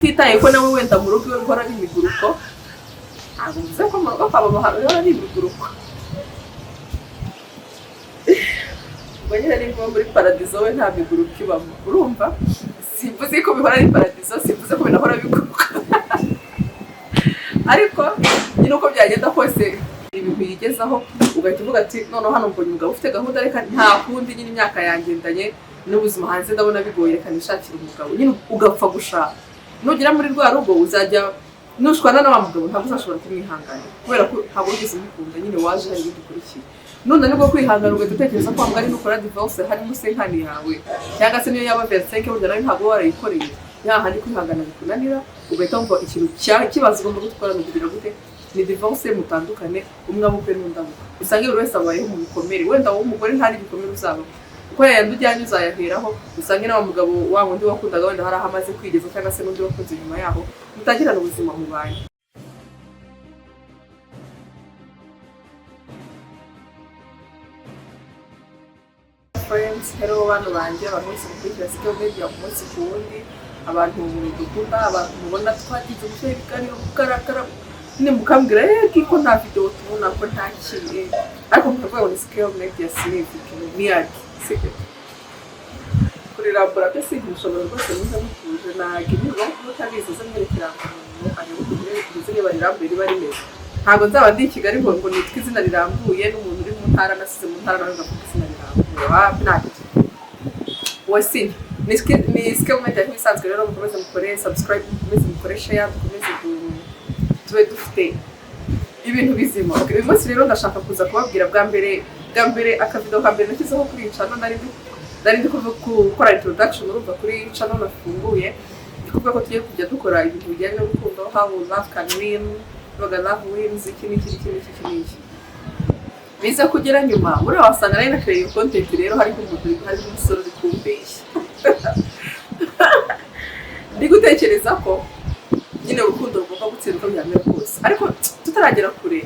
titaye ko nawe wenda mu rugo iwe nkora n'imiguruko ntabwo mvuze ko mu rugo kwa mama haba n'imiguruko ubwo nyine nimba muri paradizo we nta miguruko ibamo urumva simvuze ko bihora ari paradizo simvuze ko binahora biguruka ariko nyine uko byagenda kose ibintu yigezaho ugahita uvuga ati noneho hano mbonye umugabo ufite gahunda reka nta kundi nyine imyaka yangendanye n'ubuzima hanze ndabona bigoye reka nishakire umugabo nyine ugapfa gushaka nugera muri rwa rugo uzajya nushwana na wa mugabo ntabwo uzashobora kumwihanganira kubera ko ntabwo wigeze umukunda nyine waje hari ibindi ukurikiye none nibwo kwihangana ugahita utekereza ko wambwa ari nukora divorce harimo senkani yawe cyangwa se niyo yaba versenke burya nawe ntabwo warayikoreye yahandi kwihangana bikunanira ugahita wumva ikintu kibazo ugomba gutwara no kugira gute ni divorce mutandukane umwe abukwe n'undi abukwe usange buri wese abayeho mu bikomere wenda wowe umugore ntari ibikomere uzaba uko yayandi ujyanye uzayaheraho usange nawe mugabo wa wundi wakundaga wenda hari aho amaze kwigeza cyangwa se n'undi wakunze nyuma yaho mutangirana ubuzima mubanye. Friends, hello bantu banjye abantu bose mukurikira Skill Media ku munsi ku wundi abantu dukunda abantu mubona twagize ubushobozi biganiro kukarakara nyine mukambwira ko nta video tubona ko nta kintu ariko mukavuga ngo Skill Media significant ni ati kuri laboratoire significant rwose muze mutuje nagirirwa mutabizi zo mwerekera umuntu ari gukubye niba rirambere bari neza ntabwo nzaba ndi Kigali ngo nitwe izina rirambuye n'umuntu uri mu ntara nasize mu ntara nawe ngavuga izina rirambuye ntabwo wasi ni Skill Media nk'isanzwe rero mukomeze mukore subscribe mukomeze mukore share mukomeze tube dufite ibintu bizima uyu munsi rero ndashaka kuza kubabwira bwa mbere akavido ka mbere nakizeho kuri channel nari ndi gukora introduction urumva kuri channel nafunguye kuvuga ko tugiye kujya dukora ibintu bijyanye n'urukundo how love can win love wins iki biza kugera nyuma muri wasanga nari nakreye content rero hari umusore uri kumbeshya ndi gutekereza ko nyine urukundo rugomba gutsinda byamera kose ariko tutaragera kure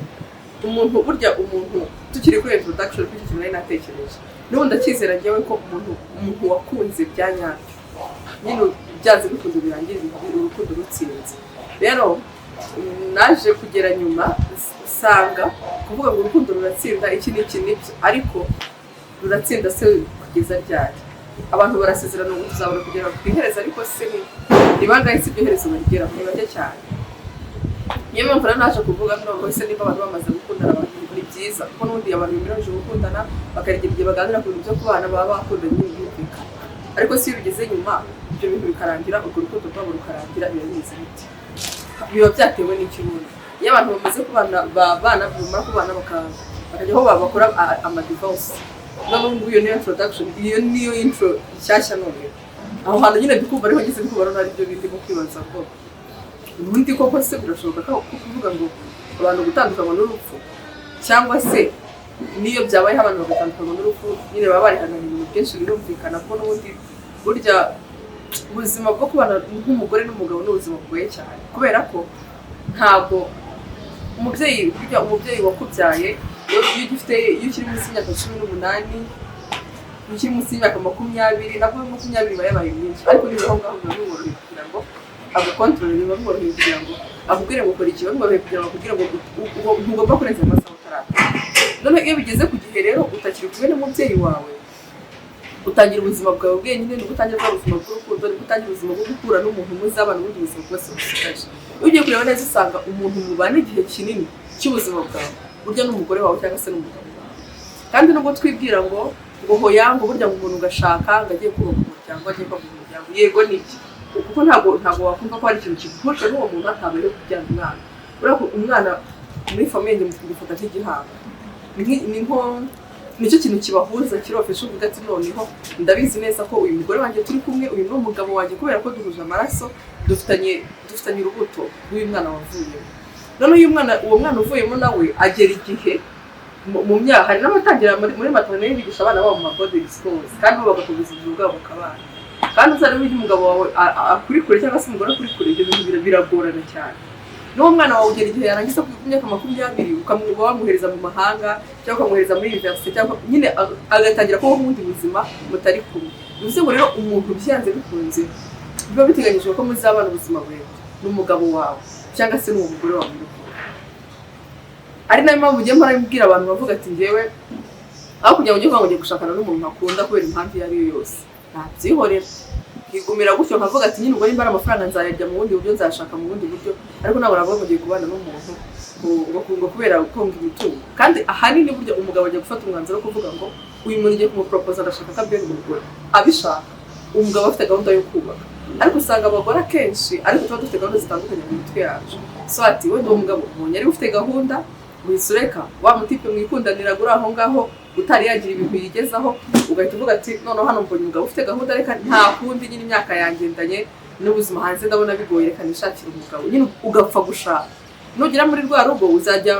umuntu tukiri kuri introduction kuri iki nari natekereje n'ubundi akizera njyewe ko umuntu wakunze byanyabyo nyine byaze bikunze birangira urukundo rutsinze rero naje kugera nyuma usanga kuvuga ngo urukundo ruratsinda iki n'ibyo ariko ruratsinda se kugeza ryari abantu barasezerana ngo tuzabona kugera ku iherezo ariko se nibangaye si ibyo herezo barigera muri bake cyane niyo mpamvu rero naje kuvuga ngo ese niba abantu bamaze gukundana abantu ni byiza kuko n'ubundi abantu bemereje gukundana bakarigira igihe baganira ku bintu byo kubana baba bakundanye n'ubwumvikane ariko si iyo bigeze nyuma ibyo bintu bikarangira urwo rukundo rwabo rukarangira bimeze biti biba byatewe n'ikibuno iyo abantu bamaze kubana bamara kubana bakajya aho bakora amadivorce none ubu iyo niyo introduction iyo niyo intro nshyashya none aho hantu nyine ndikumva ariho ngeze ndikubara ari byo ndimo kwibaza ko ubundi koko se birashoboka ko kuvuga ngo abantu gutandukana n'urupfu cyangwa se niyo byabaye abantu bagatandukana n'urupfu nyine baba barihanana ibintu byinshi birumvikana ko n'ubundi burya ubuzima bwo kubana nk'umugore n'umugabo ni ubuzima bugoye cyane kubera ko ntabwo umubyeyi wakubyaye iyo ukiri munsi y'imyaka 18 iyo ukiri munsi y'imyaka 20 nabwo 20 iba yabaye myinshi ariko niba aho ngaho n'umworohe kugira ngo agukontorore niba mworohe kugira ngo akubwire ngo ukora ikibazo mworohe kugira ngo akubwire ngo ntugomba kurenza amasaha utarata none iyo bigeze ku gihe rero utakiri kumwe n'umubyeyi wawe utangira ubuzima bwawe bwenyine ni gutangira ubuzima bw'urukundo ni gutangira ubuzima bwo gukura n'umuntu muzabana ubundi buzima bwose busigaje iyo ugiye kureba neza usanga umuntu mubana igihe kinini cy'ubuzima bwawe burya n'umugore wawe cyangwa se n'umugabo wawe kandi nubwo twibwira ngo hoya ngo burya ngo umuntu ugashaka ngo agiye kubaka umuryango agiye kubaka umuryango yego nibyo kuko ntabwo wakumva ko hari ikintu kiguhuje n'uwo muntu atabayeho kubyara umwana urako umwana muri famille mufata nk'igihango ni nko nicyo kintu kibahuza kirofesha uvuga ati noneho ndabizi neza ko uyu mugore wanjye turi kumwe uyu n'umugabo wanjye kubera ko duhuje amaraso dufitanye urubuto rw'uyu mwana wavuyemo none uwo mwana uvuyemo nawe agera igihe mu myaka hari n'abatangira muri maternelle bigisha abana babo mu boarding schools kandi bagakomeza ubuzima bwabo bakabana kandi uzari w'uyu mugabo wawe akuri kure cyangwa se umugore akuri kure ibyo bintu biragorana cyane n'uwo mwana wawe ugera igihe yarangiza ku myaka 20 ukamwuba wamuhereza mu mahanga cyangwa ukamwohereza muri university cyangwa nyine agatangira kubaho ubundi buzima mutari kumwe bivuze ngo rero umuntu byanze bikunze biba biteganyijwe ko muzabana ubuzima burebure n'umugabo wawe cyangwa se n'umugore wawe. Ari nayo mpamvu ugiye mbwira abantu bavuga ati njyewe aho kugira ngo ujye kuvuga ngo ugiye gushakana n'umuntu akunda kubera impamvu iyo ari yo yose, ntabyihorera nkigumira gutyo nkavuga ati nyine ubwo nimba ari amafaranga nzayarya mu bundi buryo, nzashaka mu bundi buryo, ariko ntabwo navuga ngo ugiye kubana n'umuntu ngo kubera gukonga imitungo. Kandi ahanini burya umugabo ajya gufata umwanzuro wo kuvuga ngo uyu muntu ugiye kumuporopoza agashaka ko abyara umugore abishaka, umugabo afite gahunda yo kubaka. Ariko usanga abagore akenshi ariko tuba dufite gahunda zitandukanye mu mitwe yacu, so ati wenda uwo mugabo umuntu yari ufite gahunda wisureka wa mutipe mwikundanira guri aho ngaho utari yagira ibintu yigezaho, ugahita uvuga ati noneho hano mbonye umugabo ufite gahunda, reka nta kundi nyine imyaka yangendanye n'ubuzima hanze ndabona bigoye, reka nishakire umugabo, nyine ugapfa gushaka. Nugera muri rwa rugo uzajya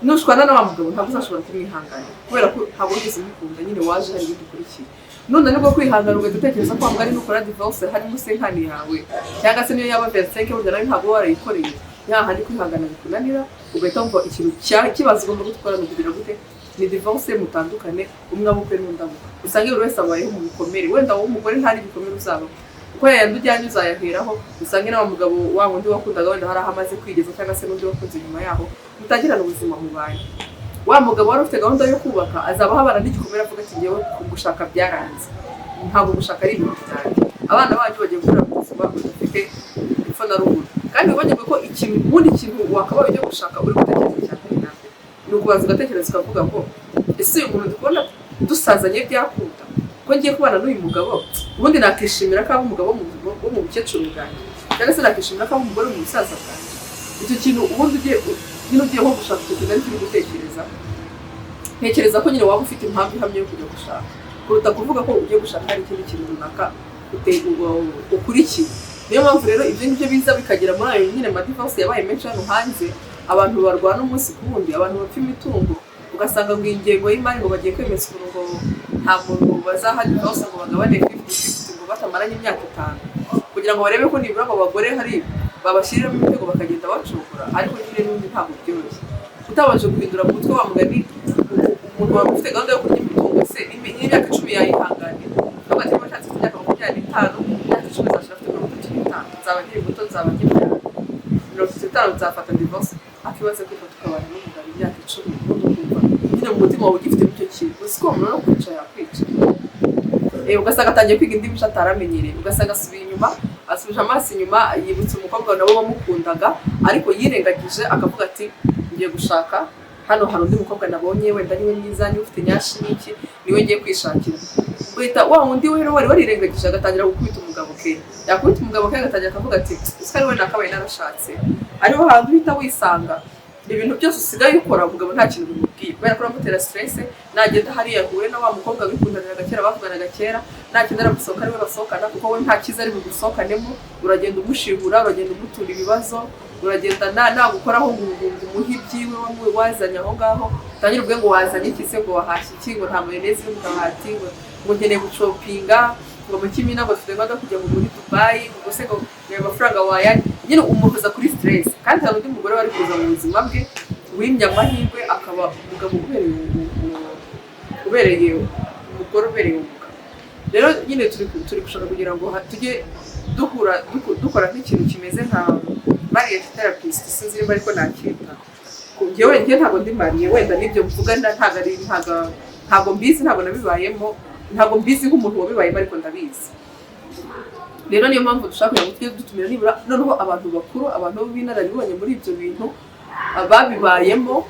nushwana na wa mugabo ntabwo uzashobora kumwihanganira kubera ko ntabwo wigeze umukunda, nyine waje hari ibindi ukurikiye. None nibwo kwihangana ugahita utekereza ko wambwa ari nukora divorce harimo senkani yawe cyangwa se niyo yaba versenke burya nawe ntabwo warayikoreye, yahandi kwihangana bikunanira ugahita wumva ikintu kibazo ugomba gutwara no kugira gute ni divorce mutandukane, umwe abukwe n'undi abukwe, usange buri wese abayeho mu bikomere, wenda wowe umugore ntari bikomere uzaba uko yandi ujyanye uzayaheraho, usange nawe mugabo wa wundi wakundaga wenda hari aho amaze kwigeza cyangwa se n'undi wakunze nyuma yaho mutagirana ubuzima mubanye. Wa mugabo wari ufite gahunda yo kubaka azaba habana n'igikomere avuga ati ngewe gushaka byaranze, ntabwo gushaka ari ibintu byanjye, abana bacu bagiye gukura mu buzima budafite ipfa na ruguru. Kandi wibagirwe ko ikintu ubundi kintu wakabaye ujya gushaka uri gutekereza cyane ntabwo ni ukubanza ugatekereza ukavuga ngo ese uyu muntu dukunda dusazanye byakunda ko ngiye kubana n'uyu mugabo, ubundi nakishimira ko aba umugabo wo mu bukecuru bwanjye cyangwa se nakishimira ko aba umugore mu busaza bwanjye. Icyo kintu ubundi ugiye nko gushaka icyo kintu ariko uri gutekereza, ntekereza ko nyine waba ufite impamvu ihamye yo kujya gushaka kuruta kuvuga ko ugiye gushaka hari ikindi kintu runaka ukurikiye. Niyo mpamvu rero ibyo ngibyo biza bikagera muri ayo nyine madivorce yabaye menshi hano hanze, abantu barwana umunsi ku wundi, abantu bapfa imitungo, ugasanga ngo ingengo y'imari ngo bagiye kwemeza ukuntu ngo nta muntu bazaha divorce ngo bagabane 50-50 ngo batamaranye imyaka 5 kugira ngo barebe ko nibura abo bagore hari babashirira mu mitego bakagenda bacukura, ariko nyine n'undi ntabwo byoroshye utabanje guhindura mu mutwe wa mugani umuntu waba ufite gahunda yo kurya imitungo se n'imyaka 10 yayihanganira hagati y'amashatsi y'imyaka 25 imyaka 10 zashira afite 35 nzaba nkiri muto nzaba ngibyara 35 nzafata divorce akibaze ko tukabana n'umugabo imyaka 10 n'umva nyine mu mutima wawe ugifite icyo kintu usiko umuntu no kwica yakwica. Ugasanga atangiye kwiga indi mico ataramenyereye, ugasanga asubiye inyuma asubije amaso inyuma yibutse umukobwa nabo bamukundaga ariko yirengagije akavuga ati ngiye gushaka hano hari undi mukobwa nabonye wenda niwe mwiza niwe ufite nyashi n'iki niwe ngiye kwishakira. Uhita wa wundi we wari warirengagije agatangira gukubita umugabo ke, yakubita umugabo ke agatangira akavuga ati ese ari we nakabaye narashatse, ariho hantu uhita wisanga ibintu byose usigaye ukora umugabo nta kintu bimubwiye kubera ko uramutera stress. Nagenda hariya huye na wa mukobwa bikundanira gakera bavuganaga kera nakenera gusohoka ariwe basohokana kuko we nta kiza ari bugusohokanemo, uragenda umushihura, uragenda umutura ibibazo, uragenda nagukoraho ngo umuhibyiwe wamwe wazanye aho ngaho tangira ubwe ngo wazanye iki se ngo wahashye iki ngo nta mayoneze y'umugahati ngo nkeneye gucopinga ngo mu kimina ngo tudemada kujya muri Dubai ngo se ngo amafaranga wayanye nyine umuhuza kuri stress. Kandi hari undi mugore wari kuza mu buzima bwe wimya amahirwe akaba umugabo ubereye umugore ubereye umugabo. Rero nyine turi gushaka kugira ngo tujye dukora nk'ikintu kimeze nka marriage therapist, sinzi niba ariko nakita njyewe ntabwo ndi mariye wenda nibyo mvugana ntabwo mbizi, ntabwo nabibayemo, ntabwo mbizi nk'umuntu wabibayemo ariko ndabizi. Rero niyo mpamvu dushaka kugira ngo tujye dutumira nibura noneho abantu bakuru, abantu b'inararibonye muri ibyo bintu babibayemo,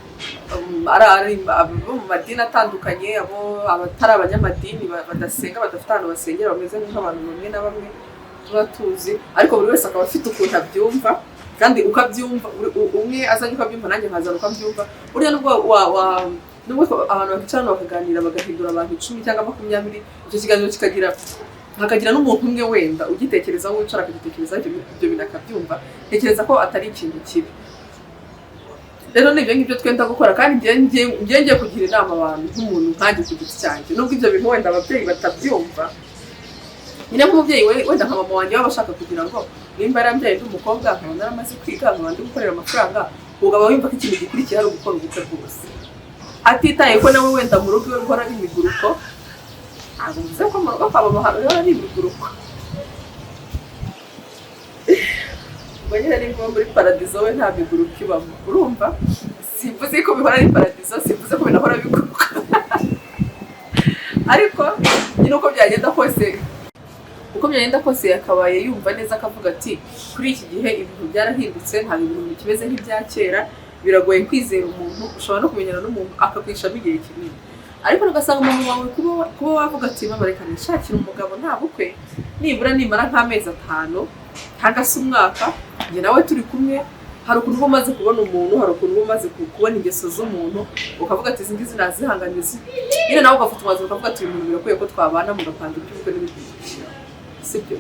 ari abo mu madini atandukanye, abo abatari abanyamadini badasenga badafite ahantu basengera bameze nk'abantu bamwe na bamwe tuba tuzi, ariko buri wese akaba afite ukuntu abyumva kandi ukabyumva umwe azanye ukabyumva nanjye nkazana ukabyumva. Burya nubwo abantu bakicarana bakaganira bagahindura abantu 10 cyangwa 20, icyo kiganiro hakagira n'umuntu umwe wenda ugitekerezaho wicara akagitekerezaho ibyo bintu akabyumva, tekereza ko atari ikintu kibi. Rero nibyo ngibyo twenda gukora kandi ngiye kugira inama abantu nk'umuntu nkanjye ku giti cyanjye, nubwo ibyo bintu wenda ababyeyi batabyumva. Nyine nk'umubyeyi wenda nka mama wanjye waba ashaka kugira ngo nimba yarambyaye n'umukobwa nkaba naramaze kwiga nkaba ndi gukorera amafaranga, ugaba wumva ko ikintu gikurikira ari ugukora ubukwe bwose atitaye ko nawe wenda mu rugo rukora n'imiguruko. Ntabwo mvuze ko mu rugo kwaba bahari n'imiguruko, ubwo nyine ni ngombwa muri paradizo we nta biguruka ibamo urumva simvuze ko bihora ari paradizo simvuze ko binahora biguruka ariko nyine uko byagenda kose yakabaye yumva neza akavuga ati kuri iki gihe ibintu byarahindutse nta bintu bikimeze nk'ibya kera biragoye kwizera umuntu ushobora no kumenyana n'umuntu akakwishamo igihe kinini ariko ugasanga umuntu wawe kuba wavuga ati mama reka nishakire umugabo nta bukwe nibura nimara nk'amezi 5 cyangwa se umwaka njye nawe turi kumwe hari ukuntu uba umaze kubona umuntu hari ukuntu uba umaze kubona ingeso z'umuntu ukavuga ati izi ngizi nazihanganiza nyine nawe ugafata umwanzuro ukavuga ati uyu muntu birakwiye ko twabana mugapanga iby'ubukwe n'ibindi sibyo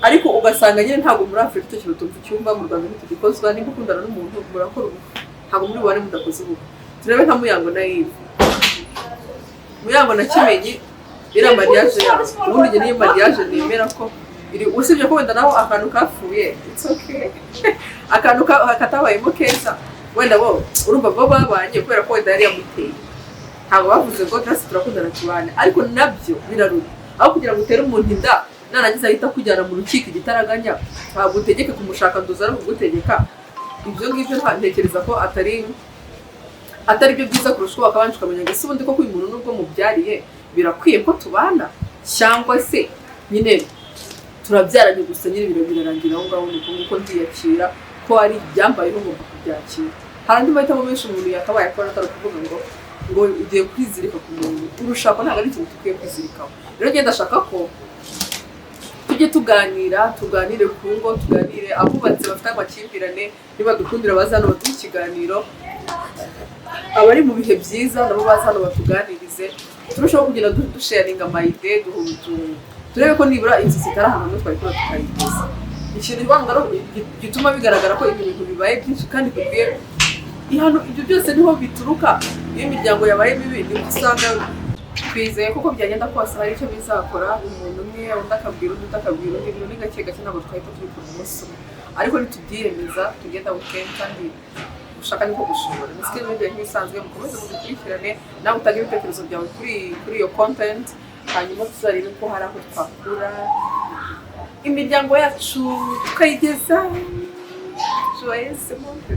ariko ugasanga nyine ntabwo muri Afurika icyo kintu tumva icyumba mu Rwanda ntitugikozwa nimba ukundana n'umuntu murakora ubukwe ntabwo muri bubane mudakoze ubukwe turebe nka Muyango na Yves Muyango na Kimenyi iriya mariage yabo ubundi njye niyo mariage nemera ko usibye ko wenda naho akantu kapfuye it's okay akantu katabayemo keza wenda bo urumva bo babanye kubera ko wenda yari yamuteye ntabwo bavuze ngo twese turakundana tubane ariko nabyo birarura aho kugira ngo utere umuntu inda narangiza ahita kujyana mu rukiko igitaraganya ntabwo utegeke kumushaka nduza ari kugutegeka ibyo ngibyo ntekereza ko atari byo byiza kurusha uko bakabanje ukamenya ngo ese ubundi koko uyu muntu nubwo mubyariye birakwiye ko tubana cyangwa se nyine turabyaranye gusa nyine birarangira aho ngaho nuko ndiyakira ko ari ibyambayeho ngomba kubyakira hari andi mahitamo menshi umuntu yakabaye akora atari kuvuga ngo ugiye kwizirika ku muntu urushako ntabwo ari ikintu dukwiye kwizirikaho rero ngenda ndashaka ko tujye tuganire ku ngo tuganire abubatsi bafite amakimbirane niba dukundira baza hano baduha ikiganiro abari mu bihe byiza nabo baza hano batuganirize turushaho kugenda dusharinga amayide turebe ko nibura inzu zitari ahantu hamwe twari kuba tukayigeza ikintu ibangaro gituma bigaragara ko ibintu bibaye byinshi kandi dukwiye ibyo byose niho bituruka iyo imiryango yabaye mibi niho usanga twizeye kuko byagenda kose hari icyo bizakora umuntu umwe undi akabwira undi akabwira undi gake gake ntabwo twahita turi ku munsi umwe ariko nitubyiyemeza tugenda bukeye kandi ushaka niko gushobora misike n'ibyo nk'ibisanzwe mukomeze mudukurikirane nawe utange ibitekerezo byawe kuri iyo content hanyuma tuzarebe ko hari aho twakura imiryango yacu tukayigeza joyeux monde